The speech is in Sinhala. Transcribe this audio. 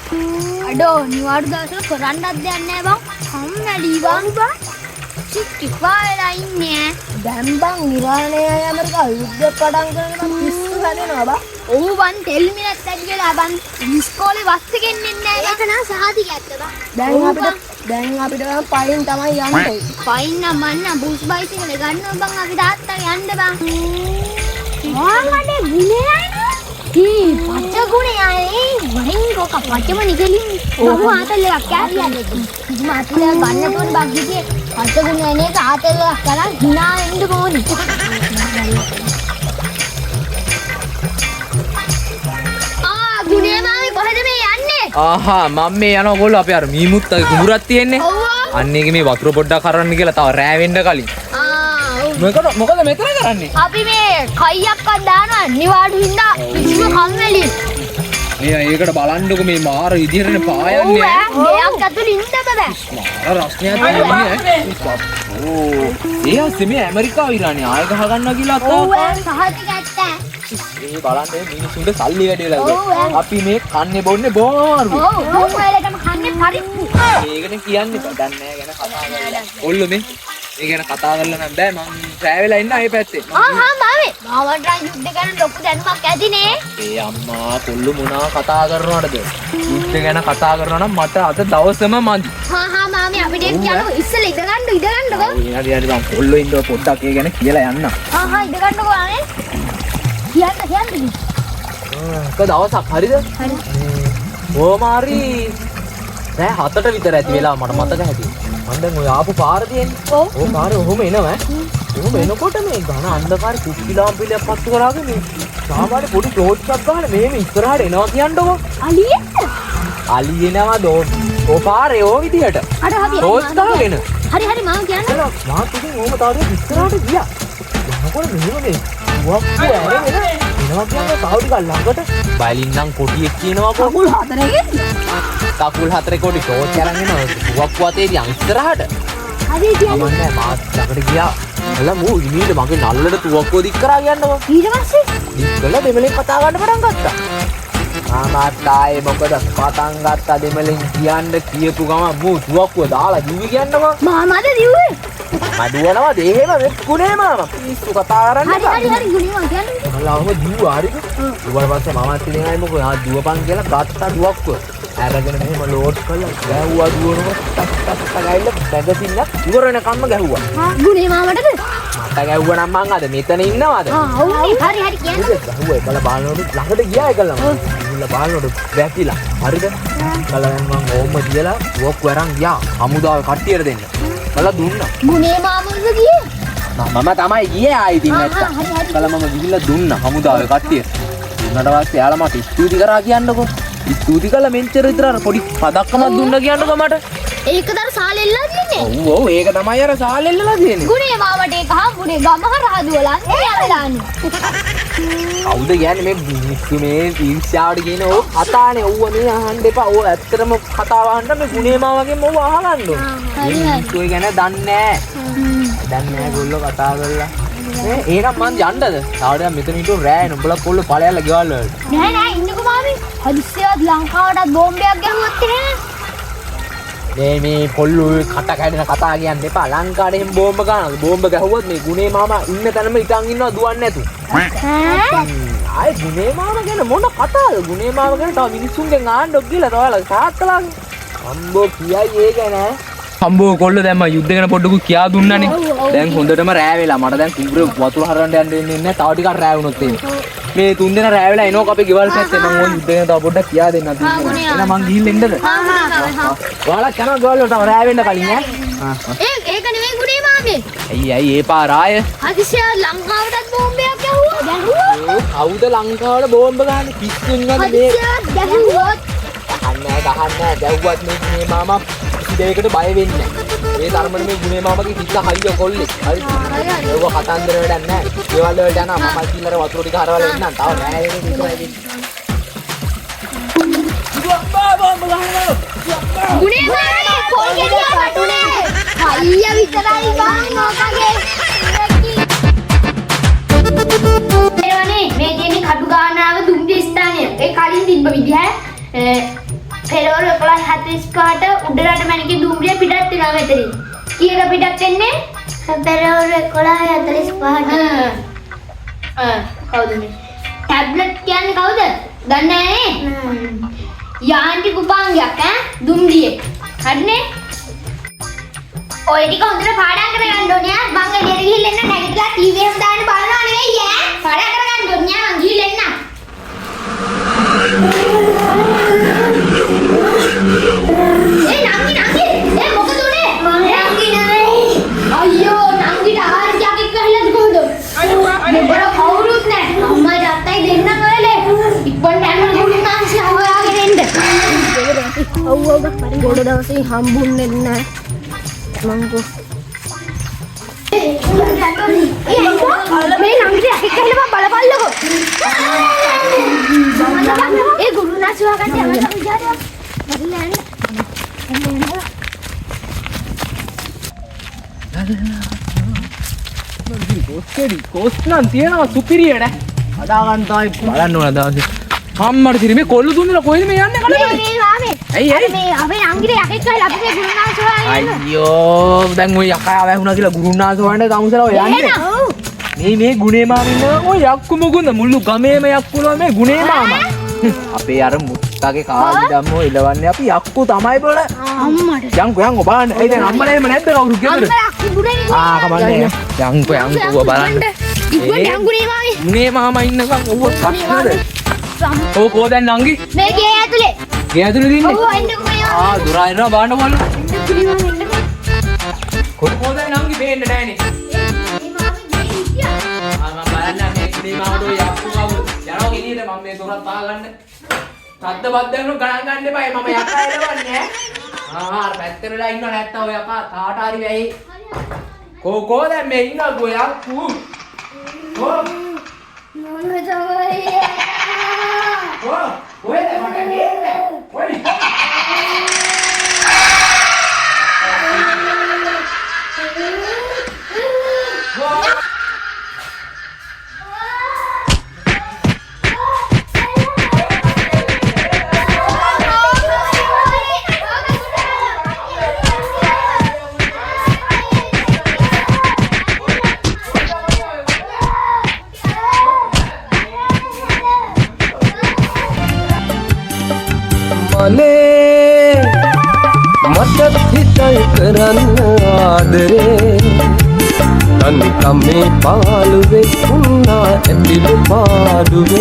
අඩෝ නිවාඩු දවසට කරන්නත් දෙයක් නැහැ බං. කම්මැලි බං. ටිකවා වෙලා ඉන්නේ. දැන් බං ඉරානයේ අය ඇමරිකාව යුද්ධ පටන් ගන්න පිස්සු හැදෙනවා බං. ඔව් බං තෙල් මිලක් ඇති වෙලා බං ඉස්කෝලේ වස් එකෙන් එන්නේ නැහැ. ඒක නා සහතික ඇත්ත බං. දැන් අපිට පයින් තමයි යන්නේ. පයින් නම් මන්න බුස් බයිසිකල් ගන්නවා බං අපි තාත්තා යන්න බං. මොකද ගුණේ පච්ච ගුණේ ආයේ වරින් රෝක පච්චම නිකලින් ඔහු ආතල් එකක් කෑවියන්නේ කිසිම අතල ගන්න තෝන් බග්ගියේ පච්ච ගුණේ නේක ආතල් එකක් කරලා hina එන්න ඕනි ගුණේ මාමේ කොහෙද මේ යන්නේ ආහා මම මේ යනවා ඔයගොල්ලෝ අපේ අර මීමුත්තගේ කුඹුරක් තියෙන්නේ අන්න ඒකේ මේ වතුර පොඩ්ඩක් කරන්න කියලා තව රෑ වෙන්න කලින් මොකද මෙතන කරන්නේ අපි මේ කයියක්වත් දානවා නිවාඩු හින්දා කිසිම කම්මැලි මේ ඒකට බලන්නකො මේ මාර විදිහටනේ පායන්නේ ගයක් ඇතුළේ ඉන්න බෑ මාර රස්නයක් තියෙන්නේ ඕ ඒ අස්සේ මේ ඇමරිකාව ඉරානේ ආය ගහ ගන්නවා කියලා අත්තා ඔව් සහතික ඇත්ත මේ බලන්න මිනිස්සුන්ට සල්ලි වැඩි වෙලා අපි මේ කන්නේ බොන්නේ බෝරු ඔව් ඔයාලටම කන්නේ පරිප්පු මේකනේ කියන්නේ බඩක් නැහැ ගැන කතා කරලා ඔල්ල මේ ඒ ගැන කතා කරලා නම් බෑ මං රෑ වෙලා ඉන්න ආයේ පැත්තේ මාමේ මාවට යුද්ධ ගැන ලොකු දැනුමක් ඇතිනේ ඒ අම්මා කොල්ල මොනවා කතා කරනවද යුද්ධ ගැන කතා කරනවා නම් මට අද දවසම මදි මාමේ අපිට කියනවා ඉස්සෙල්ලා ඉඳගන්නකෝ හරි මං කොල්ල ඉන්නවා පොඩ්ඩක් ඒ ගැන කියලා යන්න ඉඳගන්නකෝ ආනේ කියන්න දවසක් හරිද ඕමාරි රෑ 7ට විතර ඇති වෙලා මට මතක හැටියට මම දැන් ඔය ආපු පාර තියෙන්නේ ඔව් පාරේ ඔහොම එනවා ඔහොම එනකොට මේ ඝන අන්ධකාරේ කුප්පිලාම් පිළියක් පත්තු කරාගෙන මේ සාමාන්‍ය පොඩි ටෝච් එකක් ගහලා මේම ඉස්සරහට එනවා කියන්නකෝ අලි එනවා ඔය පාරේ ඔය විදියට ටෝච් දාගෙන හරි මම කියන්න මාත් ඉතින් ඔහොම තාඩේ ඉස්සරහට ගියා යනකොට මෙහෙම මේ වක්කු ඇරගෙන එනවා කියන්නේ තව ටිකක් ළඟට බයිලින් නම් කොටියෙක් කියනවා කකුල් 4 කොටි ටෝච් අරන් එනවා වක්කු අතේ තියන් ඉස්සරහට හරි කියන්නේ මම නෑ මාත් ළඟට ගියා එළ මූ ඉමීට මගේ නල්ලට තුවක්කුව දික් කරා කියන්නකො ඊට පස්සේ දික් කළා දෙමලෙන් කතා ගන්න පටන් ගත්තා මාත් ආයේ මොකද පටන් ගත්තා දෙමලෙන් කියන්න කියපු ගම මූ තුවක්කුව දාලා දිවි කියන්නකො මාමද දිව්වේ මඩුවනවා දෙහෙම වෙක්කුනේ මාම පිස්සු කතා කරන්නේ හරි ගුණේ මම කියන්නේ මලාවම දිව්වා හරිද ඊට පස්සේ මමත් ඉතින් ආයේ මොකද ආ දුවපන් කියලා ගත්තා දුවක්කුව අරගෙන මෙහෙම ලෝඩ් කරලා ගැහුවා දුවනකොට ටක් ටක් ගාইলা බැගසින්න ඉවර වෙනකම්ම ගැහුවා ගුණේ මාමටද මට ගැහුවා නම් මං අද මෙතන ඉන්නවද ඔව් හරි කියන්නේ ගැහුවා ඒකලා බලනකොට ළඟට ගියා ඒකලා ඉන්න බලනකොට වැටිලා හරිද කලෙන් මං ඕම්ම කියලා දුවක්කුව අරන් ගියා හමුදාවේ කට්ටියට දෙන්න කළා දුන්නා ගුණේ මාමද ගියේ මම තමයි ගියේ ආයි ඉතින් නැත්තම් කළා මම ගිහිල්ලා දුන්නා හමුදාවේ කට්ටියට දුන්නට පස්සේ යාලා මට ස්තුති කරා කියන්නකෝ ස්තුති කළා මෙච්චර විතර අර පොඩි පදක්කමක් දුන්නා කියන්නකෝ මට ඒකද අර සාලෙල්ලා තියෙන්නේ ඔව් ඒක තමයි අර සාලෙල්ලලා තියෙන්නේ ගුණේ මාමට ඒක හම්බුනේ ගමහරහ දුවලා එයාලානේ කවුද කියන්නේ මේ මිනිස්සු මේ ඊර්ෂ්‍යාවට කියන ඕ කතානේ ඔව්ව මේ අහන්න එපා ඕ ඇත්තටම කතාව අහන්න මේ ගුණේ මාමගෙන් ඔව් අහගන්න ඕනේ මිනිස්සු ඒ ගැන දන්නේ නැහැ ගොල්ලෝ කතා කරලා ඒකක් මං යන්නද තාවඩයක් මෙතන හිටු රෑ නුඹලා කොල්ල ඵලයල්ලා ගෙවල් වලට නෑ ඉන්නකෝ මාමි හදිස්සියවත් ලංකාවටත් බෝම්බයක් ගැහුවත් නේ මේ පොල්ලු කට කැඩෙන කතා කියන්න එපා ලංකාවේ එහෙම බෝම්බ ගන්නවා බෝම්බ ගැහුවොත් මේ ගුණේ මාමා ඉන්න තැනම ඉතින් ඉන්නවා දුවන්නේ නැතු ආයේ ගුණේ මාමා ගැන මොන කතාවද ගුණේ මාමා ගැන තව මිනිස්සුන්ගෙන් ආන්නොත් කියලා ඔයාලා සාත්තලාගේ අම්බෝ කියයි ඒ ගැන අම්බෝ කොල්ල දැන් මම යුද්ධ ගැන පොඩ්ඩක් කියා දුන්නානේ දැන් හොඳටම රෑ වෙලා මට දැන් කුඹුර වතුර හරන්න යන්න වෙන්නේ නැහැ තව ටිකක් රෑ වුණොත් මේ තුන් දෙනා රෑ වෙලා එනෝක අපේ ගෙවල් පැත්තේ මම ওই යුද්ධ ගැන තව පොඩ්ඩක් කියා දෙන්නම් එහෙනම් මං ගිහින් එන්නද ඔයාලා කනවා ගෙවල් වලට රෑ වෙන්න කලින් ඒක නෙමෙයි ගුණේ මාමේ ඇයි ඒ පාර ආය හදිස්සිය ලංකාවටත් බෝම්බයක් ගැහුවා කවුද ලංකාවට බෝම්බ ගහන්නේ පිස්සු ඉන්නවද මේ ගැහුවොත් ගහන්නේ ගැහුවත් මේ ගුණේ මාමා දෙයකට බය වෙන්නේ නැහැ. ඒ ධර්මනේ මේ ගුණේ මාමගේ කිස්ස හරිය කොල්ලේ. හරි. ඒක කතන්දර වැඩක් නැහැ. ඒවල් වලට යනවා මම කිල්ලර වතුර ටික හරවලා එන්නම්. තව නෑ ඒක විතරයි. ගුණේ මාමේ කොල් ගෙඩිය වටුනේ. අයියා විතරයි බං මොකගේ. ඒවනේ මේ කියන්නේ කඩු ගානාව දුම්රිය ස්ථානය. ඒ කලින් තිබ්බ විදිහ පෙරවරු 11:45ට උඩරට මැණිකේ දුම්රිය පිටත් වෙනවා මෙතනින්. කීයක පිටත් වෙන්නේ? පෙරවරු 11:45ට. කවුද මේ? ටැබ්ලට් කියන්නේ කවුද? දන්නේ නැහැ නේ. යාන්ටි කුපාංගයක් ඈ දුම්රියේ. හරිනේ? ඔය ටික හොඳට පාඩම් කරගන්න ඕනේ ඈ. මං එළියට ගිහින් එන්න නැගිටලා ටීවී එකම දාන්න බලනවා නෙවෙයි ඈ. පාඩම් කරගන්න ඕනේ ඈ. මං ගිහින් එන්න. නංගි මොකද උනේ? නංගි නෙවෙයි. අයියෝ නංගිට ආරංචියක් ගහලාද කොහොමද? මෙබර කවුරුත් නැහැ. අම්මයි තාත්තයි දෙන්නම ඔයලේ. ඉක්මනට යන්න ගුණාංශය හොයාගෙන එන්න. ඔව් ගොඩ දවසේ හම්බුන්නේ නැහැ. මංගෝ මේ නංගිට යකෙක් ගහලා බලපල්ලකෝ. ඒ ගුණාංශය හොයාගන්න යන්න විචාරයක්. කොස් නම් තියනවා සුපිරියට අදා ගන්න තමයි බලන්න ඕන දවසේ අම්මට තිරි මේ කොල්ල දුන්නලා කොහෙද මේ යන්නේ කඩේ ඇයි මේ අපේ නංගිට යකෙක් ගහලා අපි මේ ගුණාංශය හොයාගෙන අයියෝ දැන් ඔය යකා වැහුණා කියලා ගුරුනාස හොයන්න තමුසලා ඔය යන්නේ මේ ගුණේ මාමින් නෝ ඔය යක්කු මුගුන්ද මුළු ගමේම යක්කුනවා මේ ගුණේ මාමා අපේ අර මුත්තගේ කාලි ධම්මෝ ඉලවන්නේ අපි යක්කු තමයි බල අම්මට යන්කෝ බලන්න ඒ දැන් අම්මලා එහෙම නැද්ද කවුරු ගෙදර කමන්නේ යන්කෝ බලන්න ඉක්මනට යංගුනේ මාමේ ගුණේ මාමා ඉන්නකම් ඔව් පස්සනද ඔව් කෝ දැන් නංගි මේ ගේ ඇතුලේ ගේ ඇතුලේ දින්නේ ඔව් එන්නකෝ මේ දුරා එනවා බලන්න බලන්න එන්නකෝ කෝ දැන් නංගි බේන්න නෑනේ මේ මාමේ ගේ හිටියා මම බලන්න මේ ගුණේ මාමට ඔය යක්කු කවුද යනවා ගෙනියද මම මේ දොරත් පාගන්න සද්ද බද්දෙන් ගණන් ගන්න එපා මම යකා එලවන්නේ අර පැත්තට වෙලා ඉන්නව නැත්තම් ඔය යකා තාට හරි වෙයි කෝ දැන් මේ ඉන්නකෝ යක්කු කෝ ඔය දැන් මට ගෙන්න ඔය මනේ මට හිතයි කරන්න ආදරේ තනිකම මේ පාළුවේ උන්නා ඇතිලු පාඩුවේ